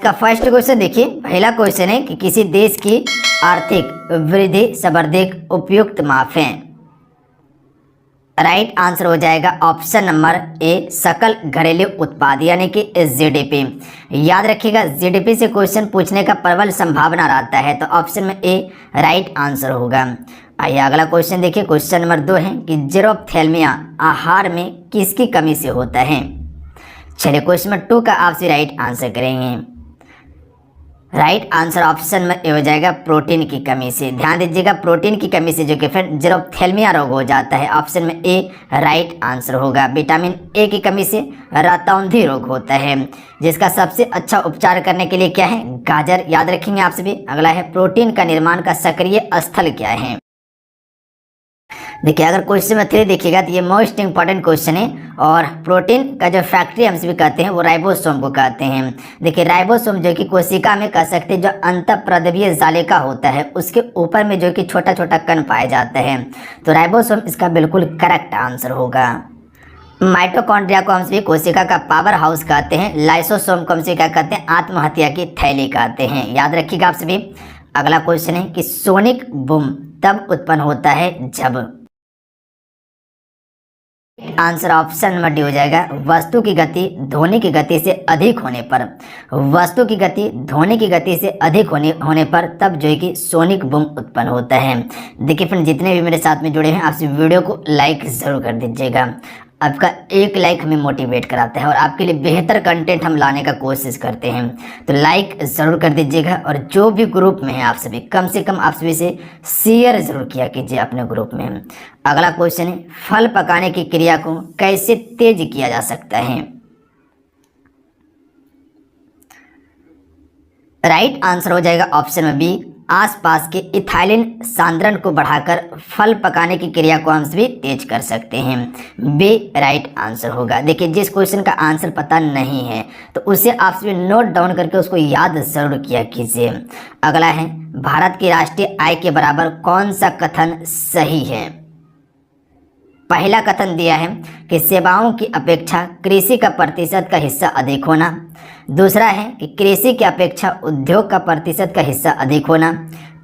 का first question देखिए, पहला क्वेश्चन है कि किसी देश की आर्थिक वृद्धि संवर्धित उपयुक्त माप है। राइट आंसर हो जाएगा ऑप्शन नंबर ए, सकल घरेलू उत्पाद यानी कि जीडीपी। याद रखिएगा जीडीपी से क्वेश्चन पूछने का प्रबल संभावना रहता है, तो ऑप्शन में ए राइट आंसर होगा। आइए अगला क्वेश्चन देखिए, क्वेश्चन नंबर 2 है कि जेरोप्थेल्मिया आहार में किसकी कमी से होता है। चलिए क्वेश्चन नंबर 2 का आपसे राइट आंसर करेंगे। राइट आंसर ऑप्शन में हो जाएगा प्रोटीन की कमी से। ध्यान दीजिएगा प्रोटीन की कमी से जो कि फिर जेरोप्थेल्मिया रोग हो जाता है, ऑप्शन में ए राइट आंसर होगा। विटामिन ए की कमी से रतौंधी रोग होता है, जिसका सबसे अच्छा उपचार करने के लिए क्या है, गाजर। याद रखेंगे आप सभी। अगला है प्रोटीन का निर्माण का सक्रिय स्थल क्या है। देखिए अगर क्वेश्चन में 3 देखिएगा तो ये मोस्ट इंपॉर्टेंट क्वेश्चन है, और प्रोटीन का जो फैक्ट्री हम सभी कहते हैं वो राइबोसोम को कहते हैं। देखिए राइबोसोम जो कि कोशिका में कह सकते हैं जो अंतःप्रद्रव्य जालिका होता है उसके ऊपर में जो कि छोटा छोटा कण पाया जाता है, तो राइबोसोम इसका बिल्कुल करेक्ट आंसर होगा। माइटोकॉन्ड्रिया को हम सभी कोशिका का पावर हाउस कहते हैं। लाइसोसोम को हम सभी क्या कहते हैं, आत्महत्या की थैली कहते हैं। याद रखिएगा आप सभी। अगला क्वेश्चन है कि सोनिक बूम तब उत्पन्न होता है जब। आंसर ऑप्शन नंबर डी हो जाएगा वस्तु की गति ध्वनि की गति से अधिक होने पर। वस्तु की गति ध्वनि की गति से अधिक होने पर तब जो है कि सोनिक बूम उत्पन्न होता है। देखिए फ्रेंड, जितने भी मेरे साथ में जुड़े हैं आप वीडियो को लाइक ज़रूर कर दीजिएगा। आपका एक लाइक हमें मोटिवेट कराता है और आपके लिए बेहतर कंटेंट हम लाने का कोशिश करते हैं, तो लाइक ज़रूर कर दीजिएगा। और जो भी ग्रुप में है आप सभी कम से कम आप सभी से शेयर ज़रूर किया कीजिए अपने ग्रुप में। अगला क्वेश्चन है फल पकाने की क्रिया को कैसे तेज किया जा सकता है। राइट आंसर हो जाएगा ऑप्शन में बी, आसपास के इथाइलिन सांद्रण को बढ़ाकर फल पकाने की क्रिया को हम भी तेज कर सकते हैं। बी राइट आंसर होगा। देखिए जिस क्वेश्चन का आंसर पता नहीं है तो उसे आप सभी नोट डाउन करके उसको याद जरूर किया कीजिए। अगला है भारत की राष्ट्रीय आय के बराबर कौन सा कथन सही है। पहला कथन दिया है कि सेवाओं की अपेक्षा कृषि का प्रतिशत का हिस्सा अधिक होना। दूसरा है कि कृषि की अपेक्षा उद्योग का प्रतिशत का हिस्सा अधिक होना।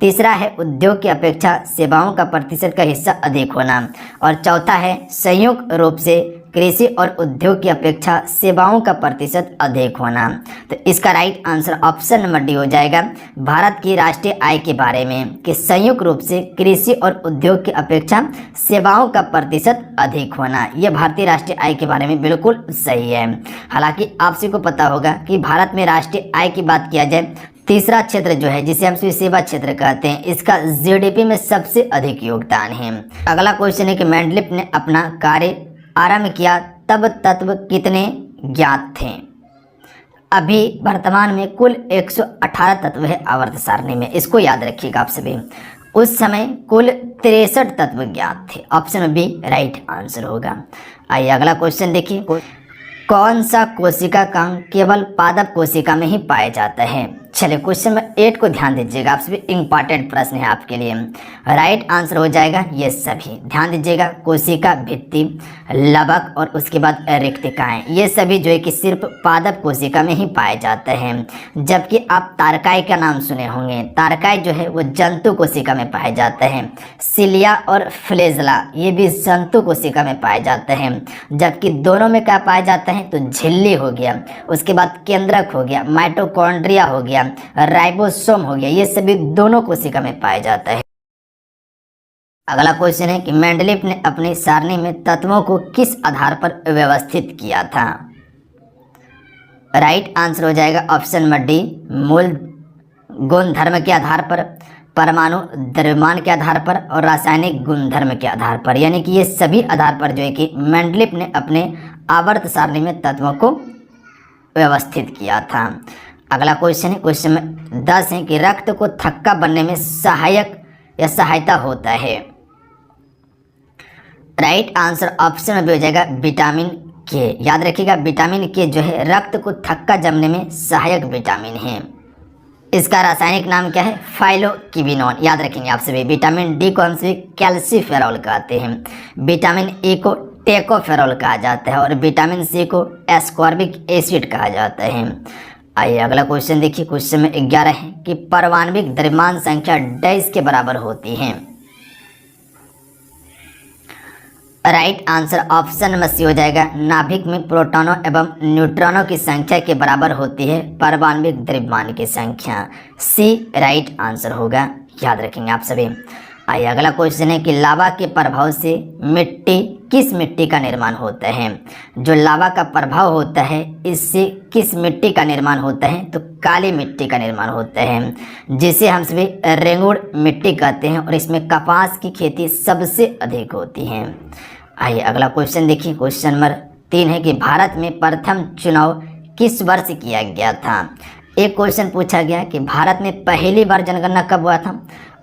तीसरा है उद्योग की अपेक्षा सेवाओं का प्रतिशत का हिस्सा अधिक होना। और चौथा है संयुक्त रूप से कृषि और उद्योग की अपेक्षा सेवाओं का प्रतिशत अधिक होना। तो इसका right answer option number D हो जाएगा भारत की राष्ट्रीय आय के बारे में कि संयुक्त रूप से कृषि और उद्योग की अपेक्षा सेवाओं का प्रतिशत अधिक होना। यह भारतीय राष्ट्रीय आय के बारे में बिल्कुल सही है। हालांकि आप सभी को पता होगा कि भारत में राष्ट्रीय आय की बात किया जाए, तीसरा क्षेत्र जो है जिसे हम सेवा क्षेत्र कहते हैं, इसका जीडीपी में सबसे अधिक योगदान है। अगला क्वेश्चन है कि मेंडलीफ ने अपना कार्य आरंभ किया तब तत्व कितने ज्ञात थे। अभी वर्तमान में कुल 118 तत्व है आवर्त सारणी में, इसको याद रखिएगा आप सभी। उस समय कुल 63 तत्व ज्ञात थे। ऑप्शन बी राइट आंसर होगा। आइए अगला क्वेश्चन देखिए, कौन सा कोशिका का केवल पादप कोशिका में ही पाया जाता है। चलिए क्वेश्चन नंबर 8 को ध्यान दीजिएगा, आप सभी इंपॉर्टेंट प्रश्न है आपके लिए। राइट आंसर हो जाएगा ये सभी। ध्यान दीजिएगा कोशिका भित्ति, लवक और उसके बाद रिक्तिकाएं, ये सभी जो है कि सिर्फ पादप कोशिका में ही पाए जाते हैं। जबकि आप तारकाई का नाम सुने होंगे, तारकाई जो है वो जंतु कोशिका में पाए जाते हैं। सिलिया और फ्लेजला ये भी जंतु कोशिका में पाए जाते हैं। जबकि दोनों में क्या पाए जाते हैं, तो झिल्ली हो गया, उसके बाद केंद्रक हो गया, माइटोकॉन्ड्रिया हो गया, राइबोसोम हो गया, ये सभी दोनों कोशिका में पाया जाता है। अगला क्वेश्चन है कि मेंडलीफ ने अपनी सारणी में तत्वों को किस आधार पर व्यवस्थित किया था। राइट आंसर हो जाएगा ऑप्शन नंबर डी, मूल गुणधर्म के आधार पर, परमाणु द्रव्यमान के आधार पर और रासायनिक गुणधर्म के आधार पर। यानी कि ये सभी आधार पर जो है कि मेंडलीफ ने अपने आवर्त सारणी में तत्वों को व्यवस्थित किया था। अगला क्वेश्चन है, क्वेश्चन में 10 है कि रक्त को थक्का बनने में सहायक या सहायता होता है। राइट आंसर ऑप्शन में भी हो जाएगा विटामिन के। याद रखिएगा विटामिन के जो है रक्त को थक्का जमने में सहायक विटामिन है। इसका रासायनिक नाम क्या है, फाइलोक्विनोन। याद रखेंगे आप सभी। विटामिन डी को हम सभी कैल्सीफेरॉल कहते हैं, विटामिन ए को टेकोफेरॉल कहा जाता है और विटामिन सी को एस्कॉर्बिक एसिड कहा जाता है। आइए अगला क्वेश्चन देखिए। क्वेश्चन में 11 है कि परमाणविक द्रव्यमान संख्या डैश के बराबर होती है। Right answer option number C हो जाएगा, नाभिक में प्रोटॉनों एवं न्यूट्रॉनों की संख्या के बराबर होती है परमाणविक द्रव्यमान की संख्या। सी राइट आंसर होगा, याद रखेंगे आप सभी। आइए अगला क्वेश्चन है कि लावा के प्रभाव से किस मिट्टी का निर्माण होता है। जो लावा का प्रभाव होता है इससे किस मिट्टी का निर्माण होता है, तो काली मिट्टी का निर्माण होता है, जिसे हम सभी रेंगुड़ मिट्टी कहते हैं और इसमें कपास की खेती सबसे अधिक होती है। आइए अगला क्वेश्चन देखिए। क्वेश्चन नंबर 3 है कि भारत में प्रथम चुनाव किस वर्ष किया गया था। एक क्वेश्चन पूछा गया कि भारत में पहली बार जनगणना कब हुआ था।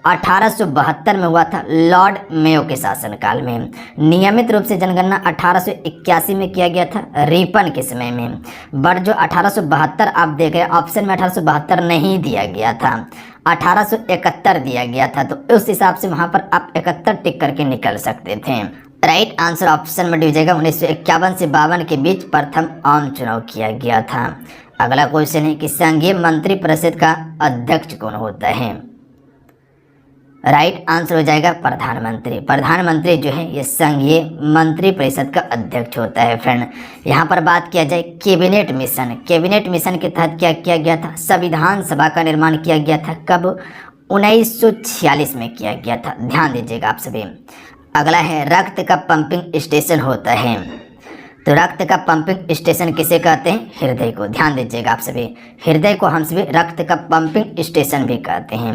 1872 में हुआ था, लॉर्ड मेयो के शासनकाल में। नियमित रूप से जनगणना 1881 में किया गया था, रिपन के समय में। बट जो 1872 आप देख रहे हैं ऑप्शन में 1872 नहीं दिया गया था, 1871 दिया गया था, तो उस हिसाब से वहाँ पर आप 71 टिक करके निकल सकते थे। राइट आंसर ऑप्शन में डी हो जाएगा, 1951 से 52 के बीच प्रथम आम चुनाव किया गया था। अगला क्वेश्चन है कि संघीय मंत्री परिषद का अध्यक्ष कौन होता है। राइट आंसर हो जाएगा प्रधानमंत्री। प्रधानमंत्री जो है ये संघीय मंत्री परिषद का अध्यक्ष होता है। फ्रेंड यहाँ पर बात किया जाए कैबिनेट मिशन, कैबिनेट मिशन के तहत क्या किया गया था, संविधान सभा का निर्माण किया गया था। कब, 1946 में किया गया था, ध्यान दीजिएगा आप सभी। अगला है रक्त का पंपिंग स्टेशन होता है, तो रक्त का पंपिंग स्टेशन किसे कहते हैं, हृदय को। ध्यान दीजिएगा आप सभी, हृदय को हम सभी रक्त का पंपिंग स्टेशन भी कहते हैं।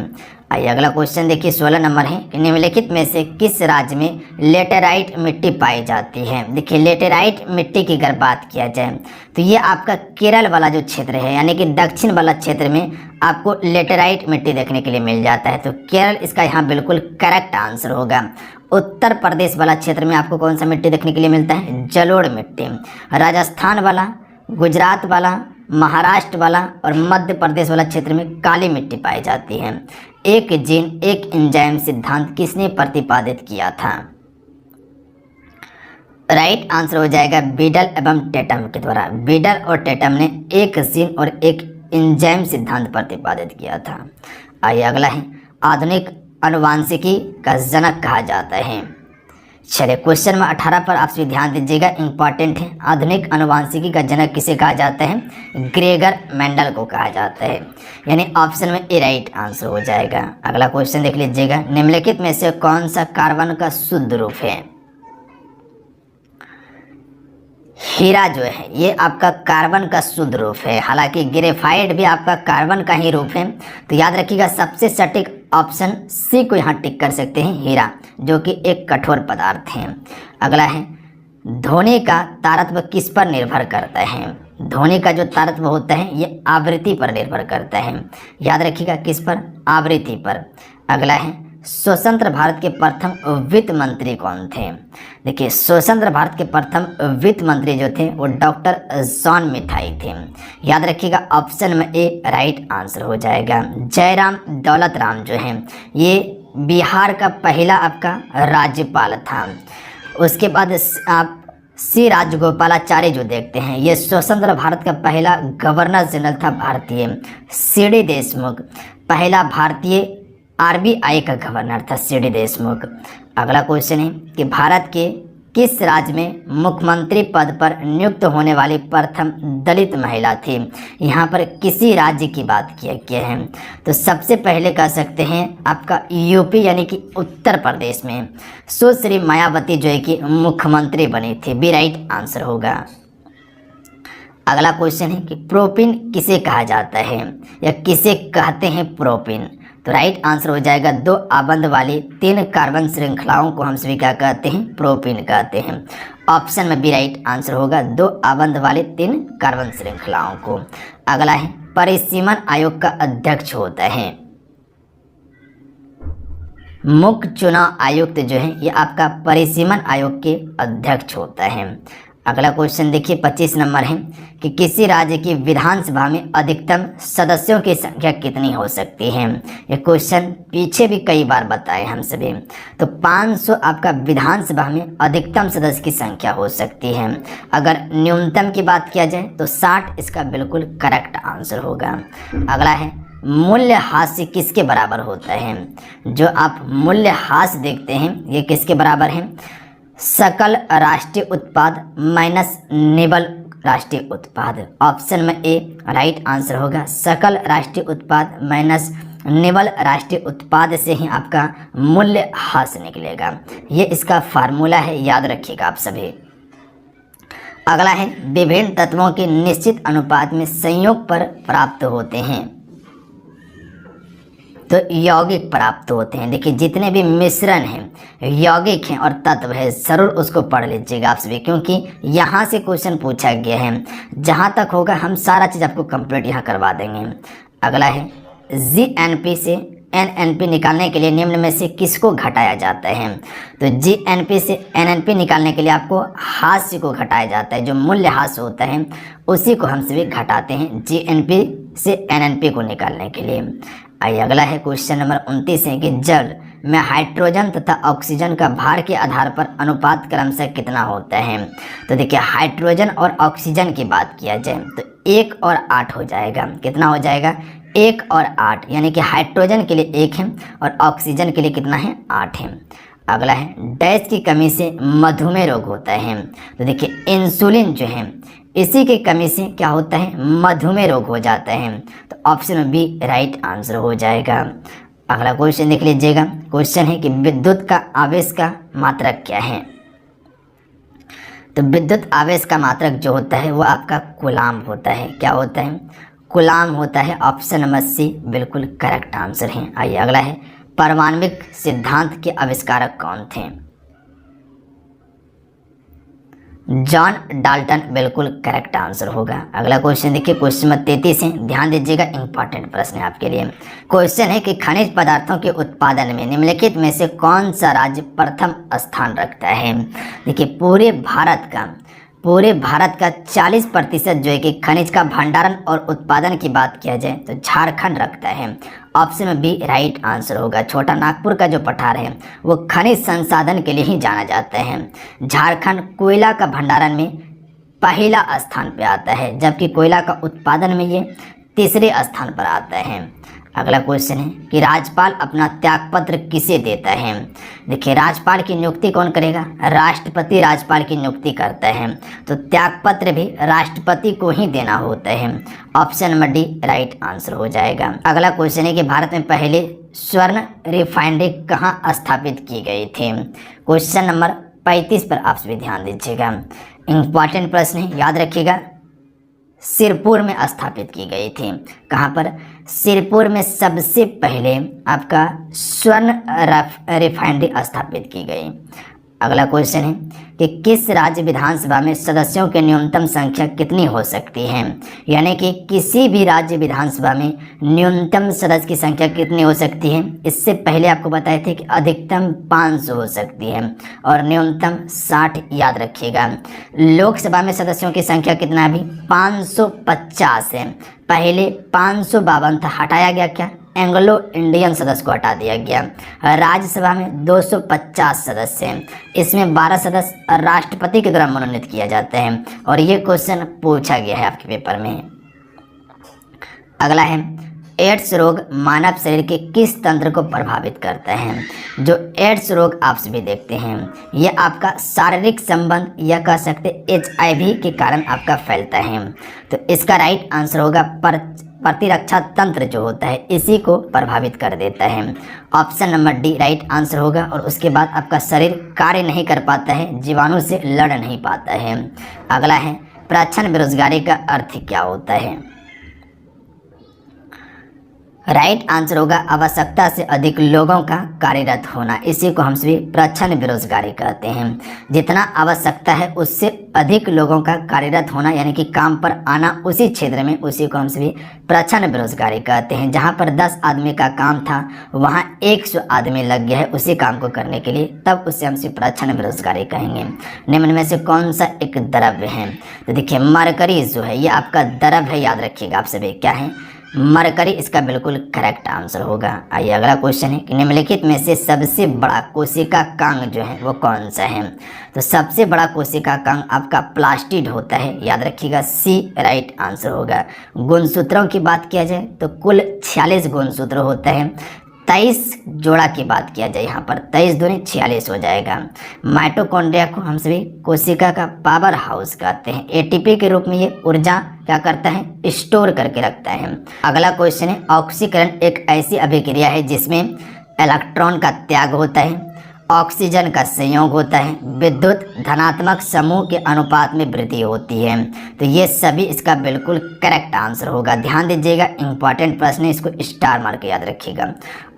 आइए अगला क्वेश्चन देखिए, 16 नंबर है कि निम्नलिखित में से किस राज्य में लेटेराइट मिट्टी पाई जाती है। देखिए लेटेराइट मिट्टी की अगर बात किया जाए तो ये आपका केरल वाला जो क्षेत्र है, यानी कि दक्षिण वाला क्षेत्र में आपको लेटेराइट मिट्टी देखने के लिए मिल जाता है, तो केरल इसका यहाँ बिल्कुल करेक्ट आंसर होगा। उत्तर प्रदेश वाला क्षेत्र में आपको कौन सा मिट्टी देखने के लिए मिलता है, जलोढ़ मिट्टी। राजस्थान वाला, गुजरात वाला, महाराष्ट्र वाला और मध्य प्रदेश वाला क्षेत्र में काली मिट्टी पाई जाती है। एक जीन एक एंजाइम सिद्धांत किसने प्रतिपादित किया था। राइट आंसर हो जाएगा बीडल एवं टेटम के द्वारा। बीडल और टेटम ने एक जीन और एक एंजाइम सिद्धांत प्रतिपादित किया था। आइए अगला है, आधुनिक आनुवांशिकी का जनक कहा जाता है। चलिए क्वेश्चन में 18 पर आप सभी ध्यान दीजिएगा, इंपॉर्टेंट है। आधुनिक आनुवांशिकी का जनक किसे कहा जाता है, ग्रेगर मेंडल को कहा जाता है, यानी ऑप्शन में ए राइट आंसर हो जाएगा। अगला क्वेश्चन देख लीजिएगा, निम्नलिखित में से कौन सा कार्बन का शुद्ध रूप है। हीरा जो है ये आपका कार्बन का शुद्ध रूप है, हालांकि ग्रेफाइट भी आपका कार्बन का ही रूप है, तो याद रखिएगा सबसे सटीक ऑप्शन सी को यहाँ टिक कर सकते हैं, हीरा, जो कि एक कठोर पदार्थ है। अगला है, ध्वनि का तारतम्य किस पर निर्भर करता है। ध्वनि का जो तारतम्य होता है ये आवृत्ति पर निर्भर करता है, याद रखिएगा किस पर, आवृत्ति पर। अगला है, स्वतंत्र भारत के प्रथम वित्त मंत्री कौन थे। देखिए स्वतंत्र भारत के प्रथम वित्त मंत्री जो थे वो डॉक्टर जॉन मिठाई थे, याद रखिएगा ऑप्शन में ए राइट आंसर हो जाएगा। जयराम दौलत राम जो हैं ये बिहार का पहला आपका राज्यपाल था। उसके बाद आप सी राजगोपालाचारी जो देखते हैं ये स्वतंत्र भारत का पहला गवर्नर जनरल था भारतीय। सी.डी. देशमुख पहला भारतीय आरबीआई का गवर्नर था, सी.डी. देशमुख। अगला क्वेश्चन है कि भारत के किस राज्य में मुख्यमंत्री पद पर नियुक्त होने वाली प्रथम दलित महिला थी। यहाँ पर किसी राज्य की बात किया गया है, तो सबसे पहले कह सकते हैं आपका यूपी यानी कि उत्तर प्रदेश में सुश्री मायावती जो है कि मुख्यमंत्री बनी थी, बी राइट आंसर होगा। अगला क्वेश्चन है कि प्रोपीन किसे कहा जाता है या किसे कहते हैं प्रोपीन, तो राइट आंसर हो जाएगा 2 आबंध वाली 3 कार्बन श्रृंखलाओं को हम सभी क्या कहते हैं, प्रोपीन कहते हैं। ऑप्शन में बी राइट आंसर होगा, 2 आबंध वाले 3 कार्बन श्रृंखलाओं को। अगला है, परिसीमन आयोग का अध्यक्ष होता है। मुख्य चुनाव आयुक्त जो है ये आपका परिसीमन आयोग के अध्यक्ष होता है। अगला क्वेश्चन देखिए 25 नंबर है कि किसी राज्य की विधानसभा में अधिकतम सदस्यों की संख्या कितनी हो सकती है। ये क्वेश्चन पीछे भी कई बार बताए हम सभी। तो 500 आपका विधानसभा में अधिकतम सदस्य की संख्या हो सकती है। अगर न्यूनतम की बात किया जाए तो 60 इसका बिल्कुल करेक्ट आंसर होगा। अगला है मूल्यह्रास किसके बराबर होता है। जो आप मूल्यह्रास देखते हैं ये किसके बराबर है, सकल राष्ट्रीय उत्पाद माइनस निवल राष्ट्रीय उत्पाद। ऑप्शन में ए राइट आंसर होगा, सकल राष्ट्रीय उत्पाद माइनस निवल राष्ट्रीय उत्पाद से ही आपका मूल्यह्रास निकलेगा। ये इसका फार्मूला है, याद रखिएगा आप सभी। अगला है विभिन्न तत्वों के निश्चित अनुपात में संयोग पर प्राप्त होते हैं। तो यौगिक प्राप्त होते हैं। देखिए जितने भी मिश्रण हैं, यौगिक हैं और तत्व है, जरूर उसको पढ़ लीजिएगा आप सभी, क्योंकि यहाँ से क्वेश्चन पूछा गया है। जहाँ तक होगा हम सारा चीज़ आपको कंप्लीट यहाँ करवा देंगे। अगला है GNP से NNP निकालने के लिए निम्न में से किसको घटाया जाता है। तो GNP से NNP निकालने के लिए आपको हास्य को घटाया जाता है। जो मूल्यह्रास होता है उसी को हम सभी घटाते हैं GNP से NNP को निकालने के लिए। आइए अगला है क्वेश्चन नंबर 29 है कि जल में हाइड्रोजन तथा ऑक्सीजन का भार के आधार पर अनुपात क्रमशः कितना होता है। तो देखिए हाइड्रोजन और ऑक्सीजन की बात किया जाए तो 1 और 8 हो जाएगा। कितना हो जाएगा, 1 और 8, यानी कि हाइड्रोजन के लिए 1 है और ऑक्सीजन के लिए कितना है, 8 है। अगला है डैश की कमी से मधुमेह रोग होता है। तो देखिए इंसुलिन जो है इसी की कमी से क्या होता है, मधुमेह रोग हो जाता है। तो ऑप्शन बी राइट आंसर हो जाएगा। अगला क्वेश्चन देख लीजिएगा। क्वेश्चन है कि विद्युत का आवेश का मात्रक क्या है। तो विद्युत आवेश का मात्रक जो होता है वो आपका कूलाम होता है। क्या होता है, कूलाम होता है। ऑप्शन नंबर सी बिल्कुल करेक्ट आंसर है। आइए अगला है परमाणविक सिद्धांत के आविष्कारक कौन थे। जॉन डाल्टन बिल्कुल करेक्ट आंसर होगा। अगला क्वेश्चन देखिए क्वेश्चन नंबर 33 है, ध्यान दीजिएगा, इंपॉर्टेंट प्रश्न है आपके लिए। क्वेश्चन है कि खनिज पदार्थों के उत्पादन में निम्नलिखित में से कौन सा राज्य प्रथम स्थान रखता है। देखिए पूरे भारत का 40% जो है कि खनिज का भंडारण और उत्पादन की बात किया जाए तो झारखंड रखता है। ऑप्शन बी राइट आंसर होगा। छोटा नागपुर का जो पठार है वो खनिज संसाधन के लिए ही जाना जाता है। झारखंड कोयला का भंडारण में पहला स्थान पे आता है, जबकि कोयला का उत्पादन में ये तीसरे स्थान पर आता है। अगला क्वेश्चन है कि राज्यपाल अपना त्यागपत्र किसे देता है। देखिए राज्यपाल की नियुक्ति कौन करेगा, राष्ट्रपति राज्यपाल की नियुक्ति करता है। तो त्यागपत्र भी राष्ट्रपति को ही देना होता है। Option number D right answer हो जाएगा। अगला क्वेश्चन है कि भारत में पहले स्वर्ण रिफाइनरी कहाँ स्थापित की गई थी। क्वेश्चन नंबर 35 पर आप सभी ध्यान दीजिएगा, इंपॉर्टेंट प्रश्न है, याद रखिएगा। सिरपुर में स्थापित की गई थी। कहाँ पर, सिरपुर में सबसे पहले आपका स्वर्ण रिफाइनरी स्थापित की गई। अगला क्वेश्चन है कि किस राज्य विधानसभा में सदस्यों की न्यूनतम संख्या कितनी हो सकती है। यानी कि किसी भी राज्य विधानसभा में न्यूनतम सदस्य की संख्या कितनी हो सकती है। इससे पहले आपको बताए थे कि अधिकतम 500 हो सकती है और न्यूनतम 60, याद रखिएगा। लोकसभा में सदस्यों की संख्या कितना है, अभी 550 है। पहले 552 था, हटाया गया क्या, एंग्लो इंडियन सदस्य को हटा दिया गया। राज्यसभा में 250 सदस्य हैं। इसमें 12 सदस्य राष्ट्रपति के द्वारा मनोनीत किया जाते हैं और ये क्वेश्चन पूछा गया है आपके पेपर में। अगला है एड्स रोग मानव शरीर के किस तंत्र को प्रभावित करता है। जो एड्स रोग आप सभी देखते हैं ये आपका शारीरिक संबंध या कह सकते HIV के कारण आपका फैलता है। तो इसका राइट आंसर होगा प्रतिरक्षा तंत्र जो होता है इसी को प्रभावित कर देता है। Option number D right answer होगा। और उसके बाद आपका शरीर कार्य नहीं कर पाता है, जीवाणु से लड़ नहीं पाता है। अगला है प्रच्छन्न बेरोजगारी का अर्थ क्या होता है। राइट आंसर होगा आवश्यकता से अधिक लोगों का कार्यरत होना। इसी को हम सभी प्रच्छन्न बेरोजगारी कहते हैं। जितना आवश्यकता है उससे अधिक लोगों का कार्यरत होना यानी कि काम पर आना उसी क्षेत्र में, उसी को हम सभी प्रच्छन्न बेरोजगारी कहते हैं। जहां पर 10 आदमी का काम था वहां 100 आदमी लग गया है उसी काम को करने के लिए, तब उसे हम सभी प्रच्छन्न बेरोजगारी कहेंगे। निम्न में से कौन सा एक द्रव्य है? तो देखिए मरकरी जो है ये आपका द्रव्य है, याद रखिएगा आप सभी, क्या है? मरकरी इसका बिल्कुल करेक्ट आंसर होगा। आइए अगला क्वेश्चन है कि निम्नलिखित में से सबसे बड़ा कोशिका कांग जो है वो कौन सा है? तो सबसे बड़ा कोशिका कांग आपका प्लास्टिड होता है, याद रखिएगा, सी राइट आंसर होगा। गुणसूत्रों की बात किया जाए तो कुल 46 गुणसूत्र होता है। 23 जोड़ा की बात किया जाए यहाँ पर 23 दूनी 46 हो जाएगा। माइटोकॉन्ड्रिया को हम सभी कोशिका का पावर हाउस कहते हैं। एटीपी के रूप में ये ऊर्जा क्या करता है? स्टोर करके रखता है। अगला क्वेश्चन है ऑक्सीकरण एक ऐसी अभिक्रिया है जिसमें इलेक्ट्रॉन का त्याग होता है, ऑक्सीजन का संयोग होता है, विद्युत धनात्मक समूह के अनुपात में वृद्धि होती है। तो ये सभी इसका बिल्कुल करेक्ट आंसर होगा। ध्यान दीजिएगा, इंपॉर्टेंट प्रश्न है, इसको स्टार मार के याद रखिएगा।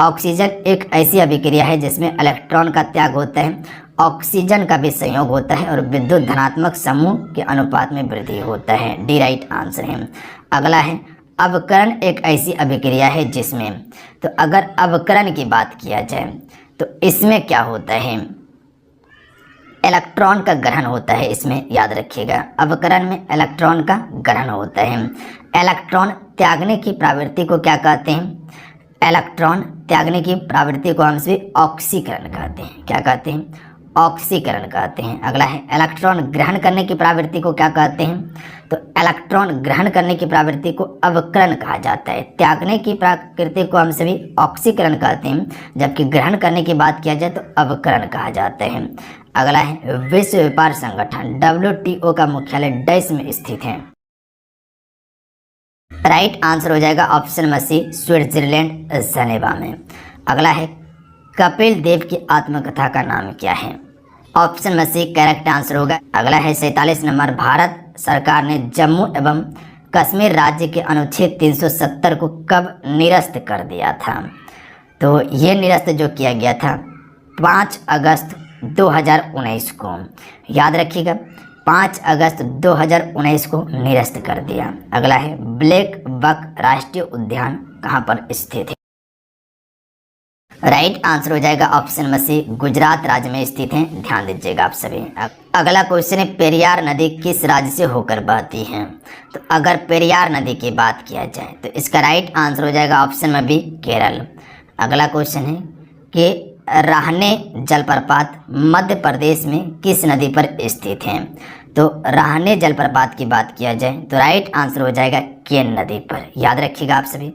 ऑक्सीजन एक ऐसी अभिक्रिया है जिसमें इलेक्ट्रॉन का त्याग होता है, ऑक्सीजन का भी संयोग होता है और विद्युत धनात्मक समूह के अनुपात में वृद्धि होता है। डी राइट आंसर है। अगला है अवकरण एक ऐसी अभिक्रिया है जिसमें, तो अगर अवकरण की बात किया जाए तो इसमें क्या होता है? इलेक्ट्रॉन का ग्रहण होता है इसमें, याद रखिएगा। अवकरण में इलेक्ट्रॉन का ग्रहण होता है। इलेक्ट्रॉन त्यागने की प्रवृत्ति को क्या कहते हैं? इलेक्ट्रॉन त्यागने की प्रवृत्ति को हम सभी ऑक्सीकरण कहते हैं। क्या कहते हैं? ऑक्सीकरण कहते हैं। अगला है इलेक्ट्रॉन ग्रहण करने की प्रवृत्ति को क्या कहते हैं? तो इलेक्ट्रॉन ग्रहण करने की प्रवृत्ति को अवकरण कहा जाता है। त्यागने की प्रकृति को हम सभी ऑक्सीकरण कहते हैं, जबकि ग्रहण करने की बात किया जाए तो अवकरण कहा जाता है। अगला है विश्व व्यापार संगठन WTO का मुख्यालय डैश में स्थित है? राइट आंसर हो जाएगा ऑप्शन में सी, स्विट्जरलैंड जनेवा में। अगला है कपिल देव की आत्मकथा का नाम क्या है? ऑप्शन में सी करेक्ट आंसर होगा। अगला है 47 नंबर, भारत सरकार ने जम्मू एवं कश्मीर राज्य के अनुच्छेद 370 को कब निरस्त कर दिया था? तो ये निरस्त जो किया गया था 5 अगस्त 2019 को, याद रखिएगा, 5 अगस्त 2019 को निरस्त कर दिया। अगला है ब्लैक बक राष्ट्रीय उद्यान कहाँ पर स्थित है? राइट आंसर हो जाएगा ऑप्शन में सी, गुजरात राज्य में स्थित है। ध्यान दीजिएगा आप सभी। अगला क्वेश्चन है पेरियार नदी किस राज्य से होकर बहती है? तो अगर पेरियार नदी की बात किया जाए तो इसका राइट आंसर हो जाएगा ऑप्शन में बी, केरल। अगला क्वेश्चन है कि राहने जलप्रपात मध्य प्रदेश में किस नदी पर स्थित है? तो राहने जलप्रपात की बात किया जाए तो राइट आंसर हो जाएगा केन नदी पर, याद रखिएगा आप सभी।